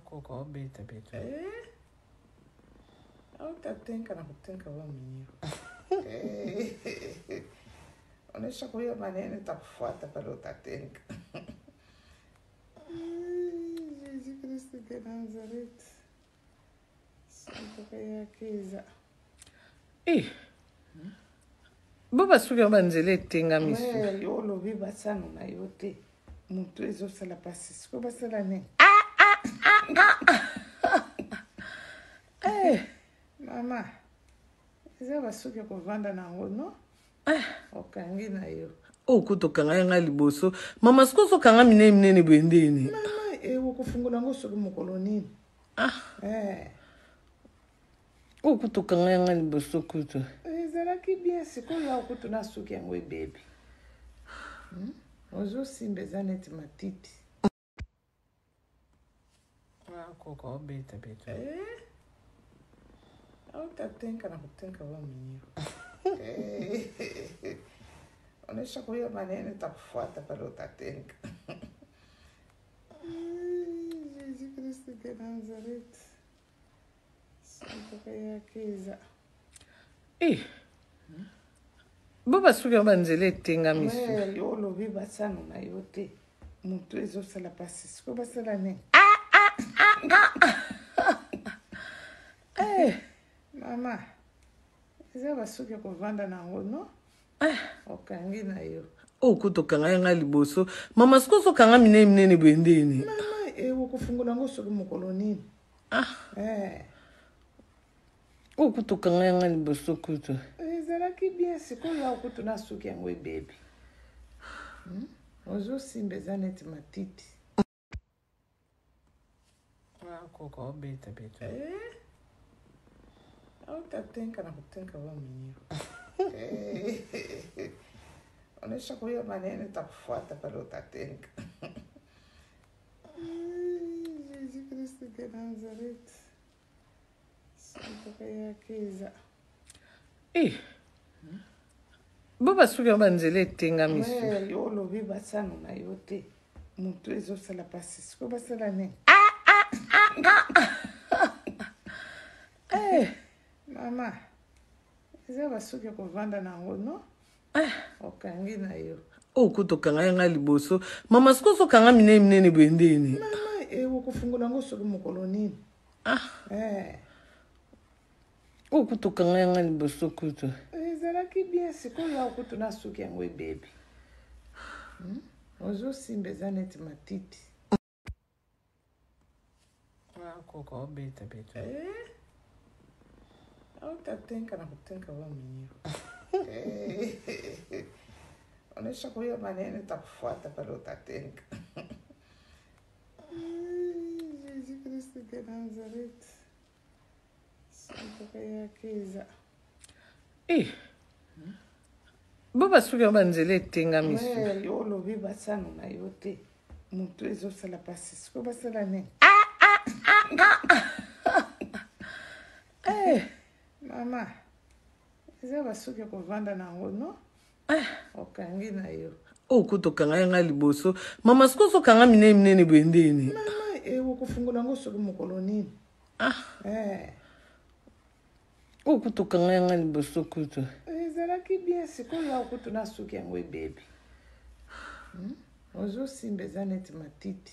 Koko beta. Utatenka na kutenka wa mwenyewe. Onesha kwa hiyo maneno itakufuata pale utatenka. Jesus Kristo de Nazareth. Santa kaya kiza. Baba suka banzele tenga misu. Yolo biba sana na yote. Muntu ezo sala pasi. Siko basala ne. Mama. Eza basuki kovanda na ngono. Okangi na yo. Kutokanga nga liboso. Mama sikoso kanga minene bwendeni. Mama, wokufungula ngosoki mokolo nini? Kutokanga nga liboso kuto. Ezalaki bien sikoyo ya kutu na suki yango ebebi. Ozo simba eza neti matiti. Koko beta. Utatenka na kutenka wa mwenyewe. Onesha kwa hiyo maneno itakufuata pale utatenka. Jesus Kristo de Nazareth. Santa kaya kiza. Baba suka banzele tenga misu. Yolo biba sana na yote. Muntu ezo sala pasi. Siko basala ne. Mama. Eza basuki kovanda na ngono. Okangi na yo. Kutokanga nga liboso. Mama sikoso kanga minene bwendeni. Mama, wokufungula ngosoki mokolo nini? Kutokanga nga liboso kuto. Ezalaki bien sikoyo ya kutu na suki yango ebebi. Ozo simba eza neti matiti. Koko beta. Utatenka na kutenka wa mwenyewe. Onesha kwa hiyo maneno itakufuata pale utatenka. Jesus Kristo de Nazareth. Santa kaya kiza. Baba suka banzele tenga misu. Yolo biba sana na yote. Muntu ezo sala pasi. Siko basala ne. Mama. Eza basuki kovanda na ngono. Okangi na yo. Kutokanga nga liboso. Mama sikoso kanga minene bwendeni. Mama, wokufungula ngosoki mokolo nini? Kutokanga nga liboso kuto. Ezalaki bien sikoyo ya kutu na suki yango ebebi. Ozo simba eza neti matiti. Koko beta. Utatenka na kutenka wa mwenyewe. Onesha kwa hiyo maneno itakufuata pale utatenka. Jesus Kristo de Nazareth. Santa kaya kiza. Baba suka banzele tenga misu. Yolo biba sana na yote. Muntu ezo sala pasi. Siko basala ne. Mama. Eza basuki kovanda na ngono. Okangi na yo. Kutokanga nga liboso. Mama sikoso kanga minene bwendeni. Mama, wokufungula ngosoki mokolo nini? Kutokanga nga liboso kuto. Ezalaki bien sikoyo ya kutu na suki yango ebebi. Ozo simba eza neti matiti.